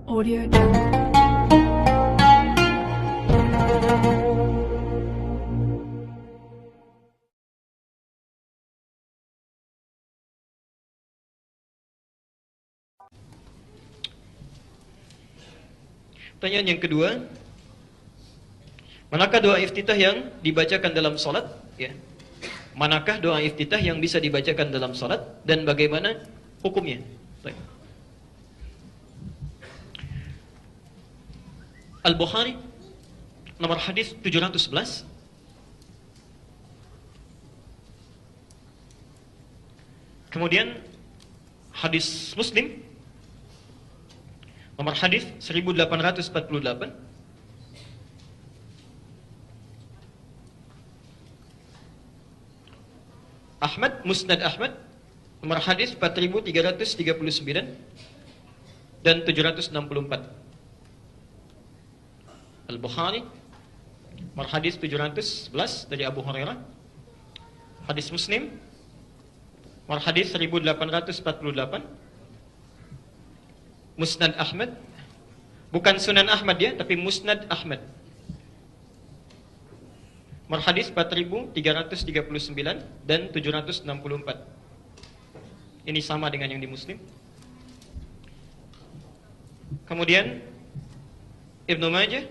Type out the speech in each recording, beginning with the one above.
Audio Jungle. Pertanyaan yang kedua, manakah doa iftitah yang dibacakan dalam salat? Ya. Manakah doa iftitah yang bisa dibacakan dalam salat dan bagaimana hukumnya? Baik. Al-Bukhari nomor hadis 711. Kemudian hadis Muslim nomor hadis 1848. Ahmad, Musnad Ahmad nomor hadis 4339 dan 764. Al-Bukhari nomor hadis 711 dari Abu Hurairah. Hadis Muslim nomor hadis 1848. Musnad Ahmad, bukan Sunan Ahmad ya, tapi Musnad Ahmad. Nomor hadis 4339 dan 764. Ini sama dengan yang di Muslim. Kemudian Ibnu Majah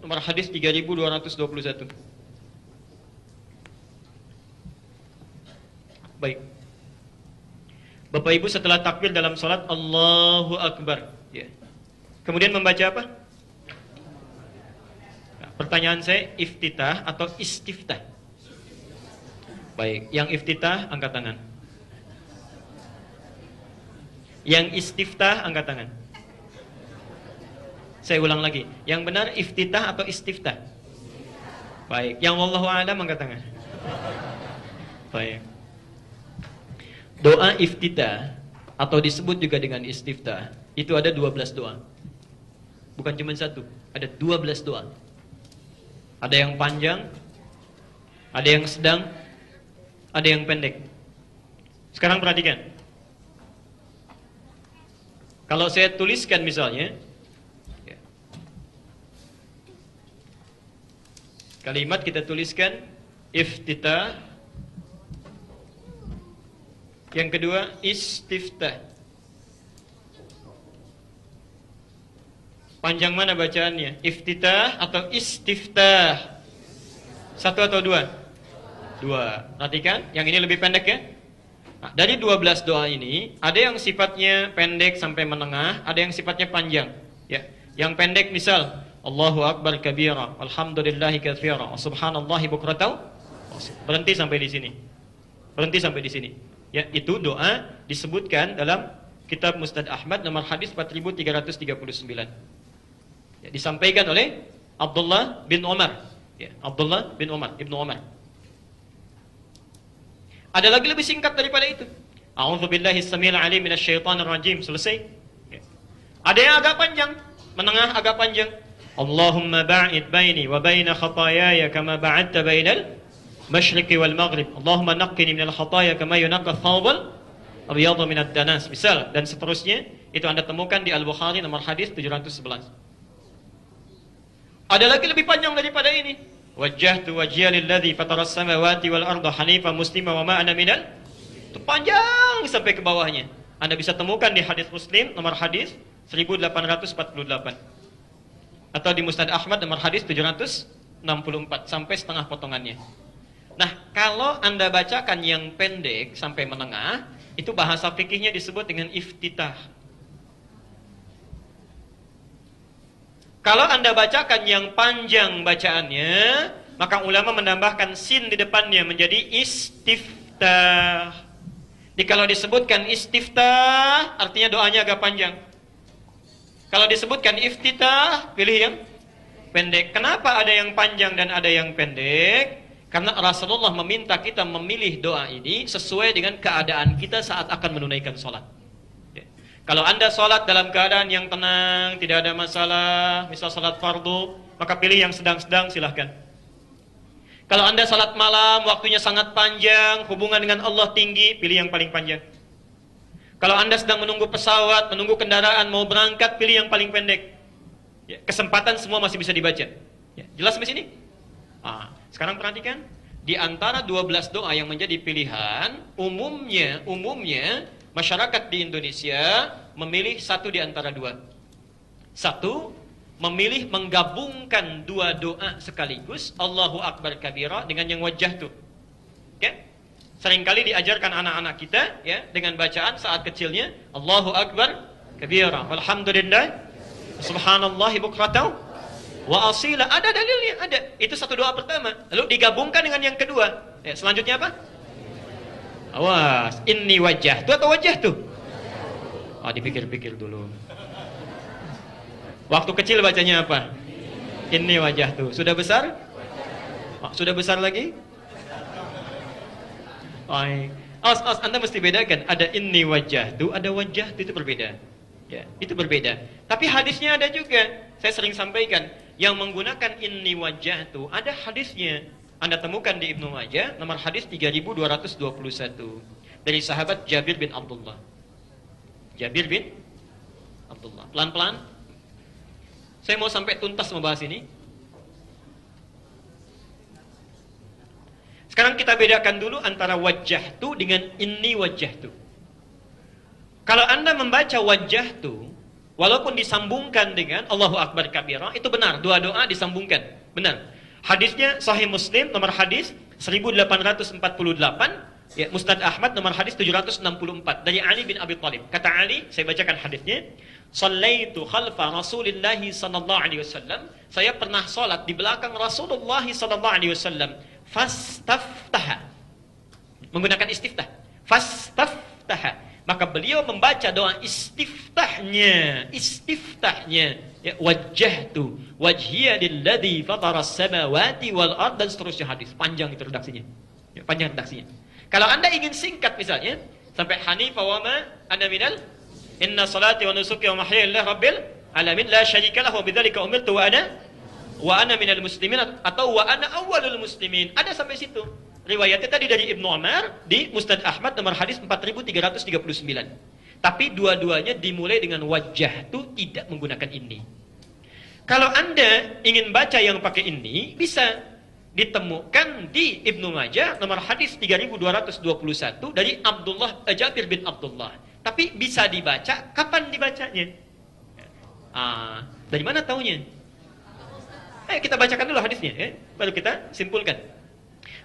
nomor hadis 3221. Baik. Bapak Ibu setelah takbir dalam salat Allahu Akbar, ya. Kemudian membaca apa? Nah, pertanyaan saya, iftitah atau istiftah? Baik, yang iftitah angkat tangan. Yang istiftah angkat tangan. Saya ulang lagi, yang benar iftitah atau istiftah? Baik, yang wallahu a'lam angkat tangan. Baik. Doa iftitah atau disebut juga dengan istiftah itu ada 12 doa. Bukan cuma satu, ada 12 doa. Ada yang panjang, ada yang sedang, ada yang pendek. Sekarang perhatikan. Kalau saya tuliskan misalnya kalimat, kita tuliskan iftitah. Yang kedua istiftah. Panjang mana bacaannya? Iftitah atau istiftah? Satu atau dua? Dua. Perhatikan, yang ini lebih pendek ya. Nah, dari 12 doa ini, ada yang sifatnya pendek sampai menengah, ada yang sifatnya panjang. Ya. Yang pendek misal, Allahu Akbar kabira, alhamdulillahi katsira, subhanallahi bukratan. Berhenti sampai di sini. Berhenti sampai di sini. Ya, itu doa disebutkan dalam kitab Musnad Ahmad nomor hadis 4339. Ya, disampaikan oleh Abdullah bin Umar. Ya, Abdullah bin Umar, Ibnu Umar. Ada lagi lebih singkat daripada itu. A'udzubillahi as-sami'il 'alim minasyaitonir rajim. Selesai. Ya. Ada yang agak panjang, menengah agak panjang. Allahumma ba'id baini wa baina khataayaya kama ba'adta bainal masyriqi wal maghrib. Allahumma naqqini minal khataaya kama yunaqqa thawbal abyadu minad danas. Misal dan seterusnya, itu Anda temukan di Al-Bukhari nomor hadis 711. Ada lagi lebih panjang daripada ini. Wajjahtu wajhiya lilladzi fataras samawati wal arda hanifan muslima wa ma ana minal. Itu panjang sampai ke bawahnya. Anda bisa temukan di hadis Muslim nomor hadis 1848. Atau di Musnad Ahmad nomor hadis 764 sampai setengah potongannya. Nah, kalau Anda bacakan yang pendek sampai menengah, itu bahasa fikihnya disebut dengan iftitah. Kalau Anda bacakan yang panjang bacaannya, maka ulama menambahkan sin di depannya menjadi istiftah. Jadi kalau disebutkan istiftah, artinya doanya agak panjang. Kalau disebutkan iftitah, pilih yang pendek. Kenapa ada yang panjang dan ada yang pendek? Karena Rasulullah meminta kita memilih doa ini sesuai dengan keadaan kita saat akan menunaikan sholat. Ya. Kalau Anda sholat dalam keadaan yang tenang, tidak ada masalah, misal sholat fardu, maka pilih yang sedang-sedang, silahkan. Kalau Anda salat malam, waktunya sangat panjang, hubungan dengan Allah tinggi, pilih yang paling panjang. Kalau Anda sedang menunggu pesawat, menunggu kendaraan, mau berangkat, pilih yang paling pendek. Ya, kesempatan semua masih bisa dibaca. Ya, jelas sampai sini? Sekarang perhatikan, di antara 12 doa yang menjadi pilihan, umumnya masyarakat di Indonesia memilih satu di antara dua. Satu, memilih menggabungkan dua doa sekaligus, Allahu Akbar kabira dengan yang wajah tuh. Oke? Seringkali diajarkan anak-anak kita ya dengan bacaan saat kecilnya Allahu Akbar kabira, walhamdulillah, subhanallahi bukratan wa asila. Ada dalilnya, ada. Itu satu doa pertama. Lalu digabungkan dengan yang kedua. Ya, selanjutnya apa? Awas, inni wajah tuh atau wajah tuh? Dipikir-pikir dulu. Waktu kecil bacanya apa? Inni wajah tuh. Sudah besar? Sudah besar lagi? Anda mesti bedakan. Ada inni wajah tuh, ada wajah tuh, itu berbeda. Ya, itu berbeda. Tapi hadisnya ada juga. Saya sering sampaikan, yang menggunakan inni wajah tuh ada hadisnya. Anda temukan di Ibnu Majah, nomor hadis 3221 dari sahabat Jabir bin Abdullah. Jabir bin Abdullah. Pelan-pelan. Saya mau sampai tuntas membahas ini. Sekarang kita bedakan dulu antara wajah tu dengan inni wajah tu. Kalau Anda membaca wajah tu, walaupun disambungkan dengan Allahu Akbar kabira, itu benar. Dua doa disambungkan. Benar. Hadisnya Sahih Muslim, nomor hadis 1848. Ya, Musnad Ahmad, nomor hadis 764. Dari Ali bin Abi Thalib. Kata Ali, saya bacakan hadisnya. Sallaitu khalfa Rasulillahi sallallahu alaihi wasallam. Saya pernah salat di belakang Rasulullah sallallahu alaihi wasallam. Fastaftaha, menggunakan istiftah. Fastaftaha, maka beliau membaca doa istiftahnya. Ya, wajjahtu wajhiya lilladzi fataras samawati wal ard, dan seterusnya hadis. Panjang itu redaksinya. Ya, panjang redaksinya. Kalau Anda ingin singkat misalnya sampai hanifa wa ma ana minal inna salati wa nusuki wa mahyaya lillahi rabbil alamin la syarika lahu wa bidzalika umirtu wa ana minal muslimin, atau wa ana awwalul muslimin. Ada sampai situ. Riwayatnya tadi dari Ibnu Umar di Musnad Ahmad nomor hadis 4339. Tapi dua-duanya dimulai dengan wajah itu, tidak menggunakan ini. Kalau Anda ingin baca yang pakai ini, bisa ditemukan di Ibnu Majah nomor hadis 3221 dari Jabir bin Abdullah. Tapi bisa dibaca, kapan dibacanya? Dari mana taunya? Kita bacakan dulu hadisnya, baru kita simpulkan.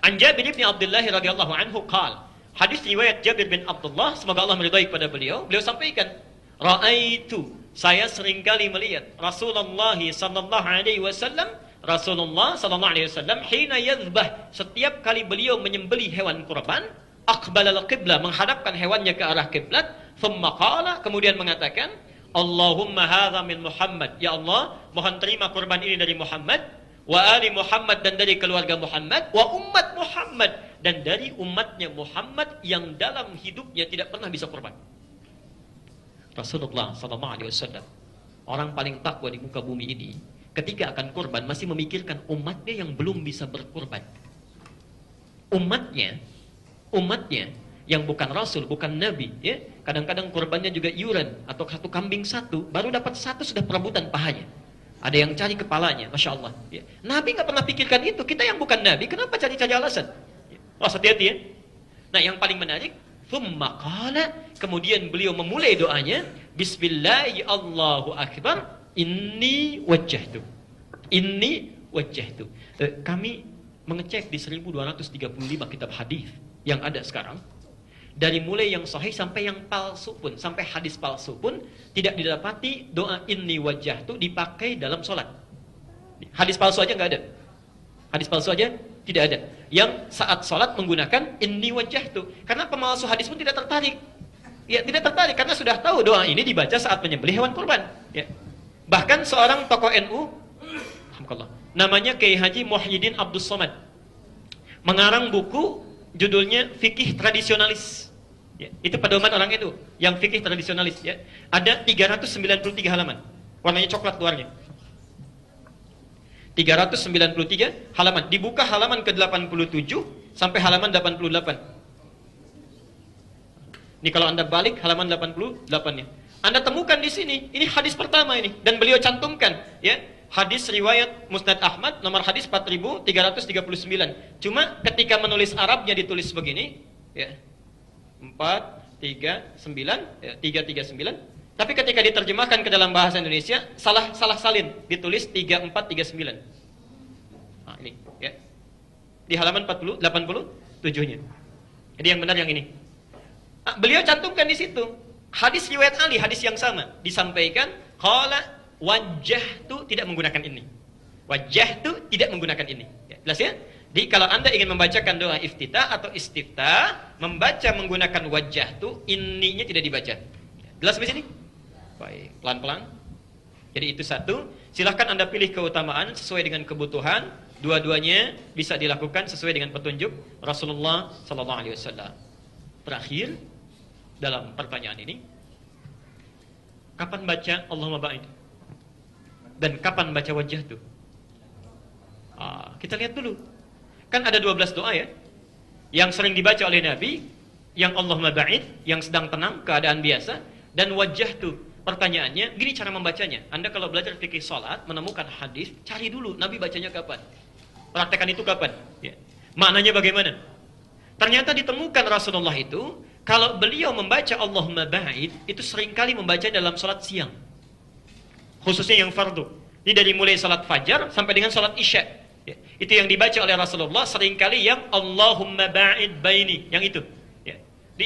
An Jabir bin Abdullah radhiyallahu anhu qala, hadis riwayat Jabir bin Abdullah, semoga Allah meridai kepada beliau. Beliau sampaikan, ra'aitu, saya seringkali melihat Rasulullah sallallahu alaihi wasallam, Rasulullah sallallahu alaihi wasallam hina yadhbah, setiap kali beliau menyembelih hewan kurban, aqbala al-qiblah, menghadapkan hewannya ke arah kiblat, thumma qala, kemudian mengatakan, Allahumma hadza min Muhammad, ya Allah, mohon terima kurban ini dari Muhammad, wa ali Muhammad, dan dari keluarga Muhammad, wa ummat Muhammad, dan dari umatnya Muhammad yang dalam hidupnya tidak pernah bisa kurban. Rasulullah sallallahu alaihi wasallam, orang paling takwa di muka bumi ini, ketika akan kurban masih memikirkan umatnya yang belum bisa berkurban. Umatnya yang bukan rasul, bukan nabi, ya. Kadang-kadang kurbannya juga iuran, atau satu kambing satu, baru dapat satu sudah perebutan pahanya. Ada yang cari kepalanya, masya Allah. Ya. Nabi nggak pernah pikirkan itu. Kita yang bukan nabi, kenapa cari-cari alasan? Hati-hati ya. Nah, yang paling menarik, thumma qala, kemudian beliau memulai doanya, Bismillahi Allahu Akbar, inni wajjahtu. Inni wajjahtu. Kami mengecek di 1235 kitab hadis yang ada sekarang. Dari mulai yang sahih sampai yang palsu pun, sampai hadis palsu pun, tidak didapati doa inni wajah itu dipakai dalam sholat. Hadis palsu aja nggak ada. Hadis palsu aja tidak ada. Yang saat sholat menggunakan inni wajah itu. Karena pemalsu hadis pun tidak tertarik. Ya, tidak tertarik karena sudah tahu doa ini dibaca saat menyembelih hewan kurban. Ya. Bahkan seorang tokoh NU, namanya Kiai Haji Muhyiddin Abdus Somad, mengarang buku judulnya Fikih Tradisionalis. Ya, itu pedoman orang itu, yang fikih tradisionalis. Ya. Ada 393 halaman, warnanya coklat luarnya. 393 halaman. Dibuka halaman ke-87 sampai halaman 88. Ini kalau Anda balik halaman 88-nya. Anda temukan di sini, ini hadis pertama ini, dan beliau cantumkan, ya. Hadis riwayat Musnad Ahmad nomor hadis 4339. Cuma ketika menulis Arabnya ditulis begini, ya. 439, ya, 339. Tapi ketika diterjemahkan ke dalam bahasa Indonesia, salah salin, ditulis 3439. Nah, ini, ya. Di halaman 87-nya. Jadi yang benar yang ini. Nah, beliau cantumkan di situ. Hadis riwayat Ali, hadis yang sama, disampaikan qala wajjahtu tidak menggunakan ini. Wajjahtu tidak menggunakan ini. Ya, jelas ya? Jadi kalau Anda ingin membacakan doa iftitah atau istiftah, membaca menggunakan wajjahtu, ininya tidak dibaca. Jelas di sini? Baik, pelan-pelan. Jadi itu satu. Silahkan Anda pilih keutamaan sesuai dengan kebutuhan. Dua-duanya bisa dilakukan sesuai dengan petunjuk Rasulullah sallallahu alaihi wasallam. Terakhir dalam pertanyaan ini, kapan baca Allahumma ba'id? Dan kapan baca wajah itu? Kita lihat dulu. Kan ada 12 doa ya. Yang sering dibaca oleh Nabi, yang Allahumma ba'id, yang sedang tenang, keadaan biasa, dan wajah itu. Pertanyaannya, gini cara membacanya. Anda kalau belajar fikih salat, menemukan hadis, cari dulu Nabi bacanya kapan. Praktekan itu kapan? Ya. Maknanya bagaimana? Ternyata ditemukan Rasulullah itu, kalau beliau membaca Allahumma ba'id, itu seringkali membaca dalam salat siang. Khususnya yang fardu. Ini dari mulai salat fajar sampai dengan salat isya. Ya. Itu yang dibaca oleh Rasulullah seringkali yang Allahumma ba'id baini, yang itu. Ya.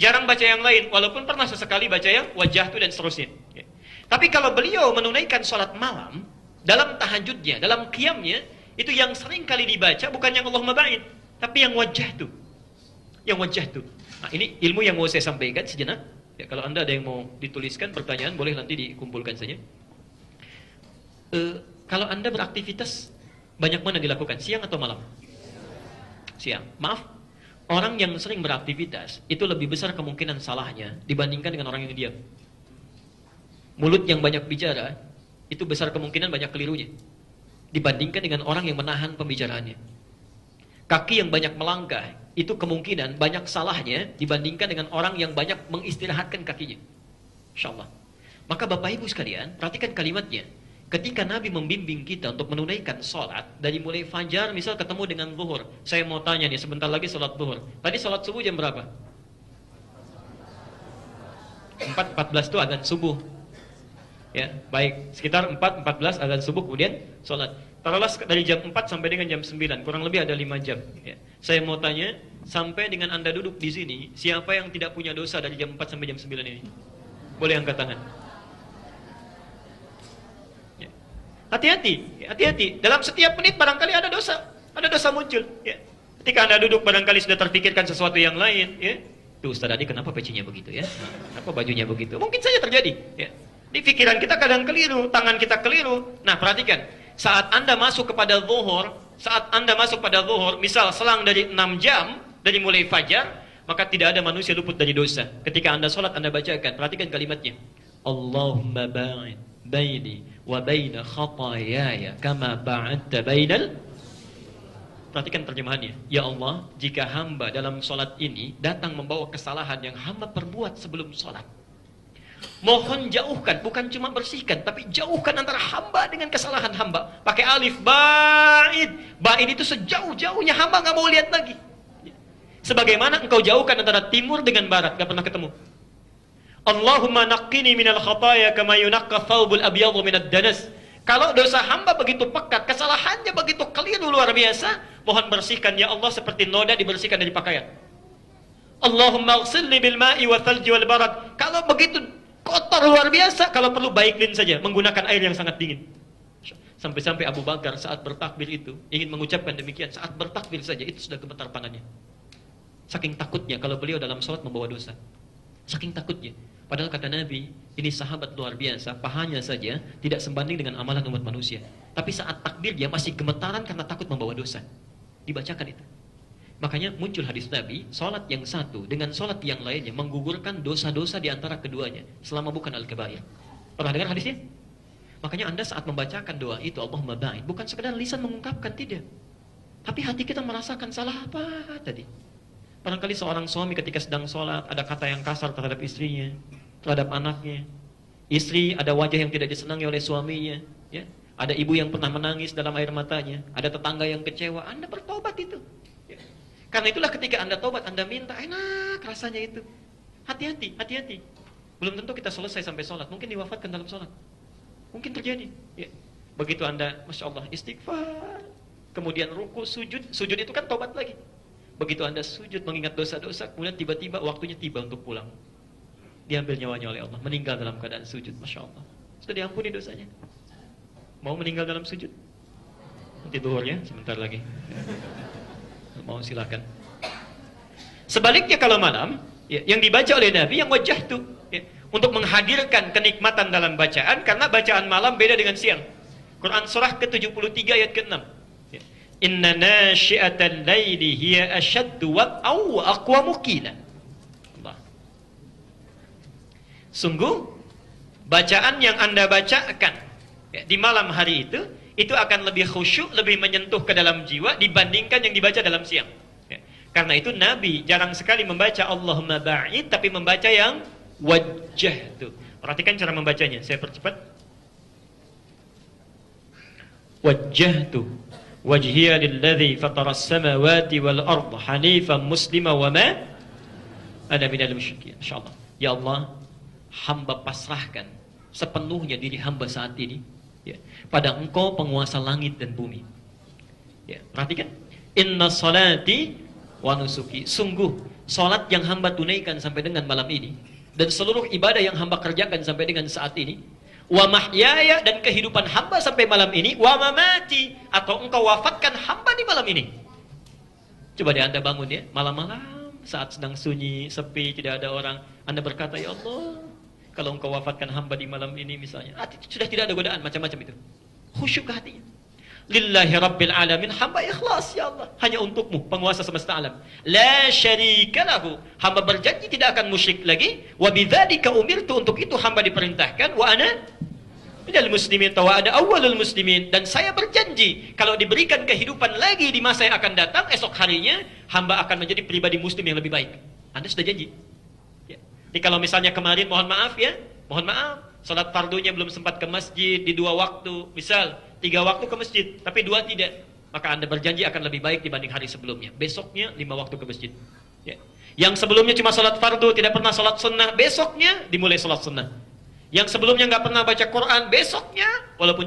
Jarang baca yang lain, walaupun pernah sesekali baca yang wajah itu dan seterusnya. Ya. Tapi kalau beliau menunaikan salat malam, dalam tahajudnya, dalam qiyamnya, itu yang seringkali dibaca bukan yang Allahumma ba'id, tapi yang wajah itu. Yang wajah itu. Nah, ini ilmu yang mau saya sampaikan sejenak. Ya, kalau Anda ada yang mau dituliskan pertanyaan, boleh nanti dikumpulkan saja. Kalau Anda beraktivitas, banyak mana dilakukan? Siang atau malam? Siang. Maaf, orang yang sering beraktivitas, itu lebih besar kemungkinan salahnya dibandingkan dengan orang yang diam. Mulut yang banyak bicara, itu besar kemungkinan banyak kelirunya dibandingkan dengan orang yang menahan pembicaraannya. Kaki yang banyak melangkah, itu kemungkinan banyak salahnya dibandingkan dengan orang yang banyak mengistirahatkan kakinya. InsyaAllah. Maka Bapak Ibu sekalian, perhatikan kalimatnya. Ketika Nabi membimbing kita untuk menunaikan sholat, dari mulai fajar misal ketemu dengan zuhur. Saya mau tanya nih, sebentar lagi sholat zuhur. Tadi sholat subuh jam berapa? 4.14 itu adzan subuh. Ya, baik, sekitar 4.14 adzan subuh, kemudian sholat. Taruhlah dari jam 4 sampai dengan jam 9, kurang lebih ada 5 jam. Ya. Saya mau tanya, sampai dengan Anda duduk di sini, siapa yang tidak punya dosa dari jam 4 sampai jam 9 ini? Boleh angkat tangan. Ya. Hati-hati, hati-hati. Dalam setiap menit barangkali ada dosa muncul. Ya. Ketika Anda duduk barangkali sudah terpikirkan sesuatu yang lain. Ya. Tuh Ustaz tadi kenapa pecinya begitu ya? Kenapa bajunya begitu? Mungkin saja terjadi. Ya. Di pikiran kita kadang keliru, tangan kita keliru. Nah, perhatikan, saat Anda masuk kepada zuhur, misal selang dari 6 jam dari mulai fajar, maka tidak ada manusia luput dari dosa. Ketika Anda sholat, Anda bacakan, perhatikan kalimatnya. Allahumma ba'id baini wa baina khatayaya kama ba'adta bainal. Perhatikan terjemahannya. Ya Allah, jika hamba dalam sholat ini datang membawa kesalahan yang hamba perbuat sebelum sholat, mohon jauhkan, bukan cuma bersihkan, tapi jauhkan antara hamba dengan kesalahan hamba. Pakai alif, ba'id. Ba'id itu sejauh-jauhnya hamba nggak mau lihat lagi. Sebagaimana engkau jauhkan antara timur dengan barat, nggak pernah ketemu. Allahumma naqqini minal khataya kama yunaqqa thawbul abyadhu minad danas. Kalau dosa hamba begitu pekat, kesalahannya begitu keliru luar biasa, mohon bersihkan ya Allah seperti noda dibersihkan dari pakaian. Allahumma ighsilni bil ma'i wa thalji wal barad. Kalau begitu kotor luar biasa, kalau perlu baiklin saja menggunakan air yang sangat dingin. Sampai-sampai Abu Bakar saat bertakbir itu ingin mengucapkan demikian, saat bertakbir saja itu sudah gemetar tangannya. Saking takutnya kalau beliau dalam sholat membawa dosa. Saking takutnya. Padahal kata Nabi, ini sahabat luar biasa, pahanya saja tidak sebanding dengan amalan umat manusia. Tapi saat takbir dia masih gemetaran karena takut membawa dosa. Dibacakan itu. Makanya muncul hadis Nabi, sholat yang satu dengan sholat yang lainnya menggugurkan dosa-dosa di antara keduanya selama bukan al-kabair. Pernah dengar hadisnya? Makanya Anda saat membacakan doa itu Allahumma ba'id, bukan sekedar lisan mengungkapkan, tidak. Tapi hati kita merasakan salah apa tadi. Barangkali seorang suami ketika sedang sholat ada kata yang kasar terhadap istrinya, terhadap anaknya. Istri ada wajah yang tidak disenangi oleh suaminya, ya. Ada ibu yang pernah menangis dalam air matanya, ada tetangga yang kecewa. Anda bertobat itu, ya. Karena itulah ketika Anda tobat, Anda minta, enak rasanya itu. Hati-hati, hati-hati. Belum tentu kita selesai sampai sholat, mungkin diwafatkan dalam sholat, mungkin terjadi, ya. Begitu Anda, Masya Allah, istighfar, kemudian ruku, sujud itu kan tobat lagi. Begitu Anda sujud mengingat dosa-dosa, kemudian tiba-tiba waktunya tiba untuk pulang, diambil nyawanya oleh Allah, meninggal dalam keadaan sujud. Masya Allah, sudah diampuni dosanya. Mau meninggal dalam sujud? Nanti duhur ya, sebentar lagi. Mau silakan. Sebaliknya kalau malam, ya, yang dibaca oleh Nabi yang wajah tuh, ya, untuk menghadirkan kenikmatan dalam bacaan, karena bacaan malam beda dengan siang. Quran surah ke-73 ayat ke-6. Ya. Inna nasyi'atal laili hiya ashaddu wat'aw wa aqwamu qila. Sungguh bacaan yang Anda bacakan, ya, di malam hari itu akan lebih khusyuk, lebih menyentuh ke dalam jiwa dibandingkan yang dibaca dalam siang. Ya. Karena itu Nabi jarang sekali membaca Allahumma ba'id, tapi membaca yang wajah tuh. Perhatikan cara membacanya, saya percepat. Wajjahtu wajhiya lilladzi fataras samawati wal ardh hanifan muslima wa ma ana minal musyrikin. Insyaallah. Ya Allah, hamba pasrahkan sepenuhnya diri hamba saat ini, ya, pada Engkau penguasa langit dan bumi. Ya, perhatikan. Inna salati wa nusuki. Sungguh salat yang hamba tunaikan sampai dengan malam ini dan seluruh ibadah yang hamba kerjakan sampai dengan saat ini, wa mahyaya, dan kehidupan hamba sampai malam ini, wa mamati, atau Engkau wafatkan hamba di malam ini. Coba deh Anda bangun ya, malam-malam saat sedang sunyi, sepi, tidak ada orang, Anda berkata, ya Allah, kalau Engkau wafatkan hamba di malam ini misalnya, sudah tidak ada godaan macam-macam itu. Khusyuk ke hatinya. Lillahi rabbil alamin, hamba ikhlas, ya Allah, hanya untukmu, penguasa semesta alam. La syarika lahu, hamba berjanji tidak akan musyrik lagi. Wa bidzalika umirtu, untuk itu hamba diperintahkan. Wa ana minal muslimin, wa ana awwalul muslimin, dan saya berjanji kalau diberikan kehidupan lagi di masa yang akan datang, esok harinya hamba akan menjadi pribadi muslim yang lebih baik. Anda sudah janji, ya. Jadi kalau misalnya kemarin, mohon maaf ya, mohon maaf, salat fardunya belum sempat ke masjid di 2 waktu, misal 3 waktu ke masjid, tapi 2 tidak, maka Anda berjanji akan lebih baik dibanding hari sebelumnya. Besoknya 5 waktu ke masjid, ya. Yang sebelumnya cuma salat fardu, tidak pernah salat sunnah, besoknya dimulai salat sunnah. Yang sebelumnya nggak pernah baca Quran, besoknya walaupun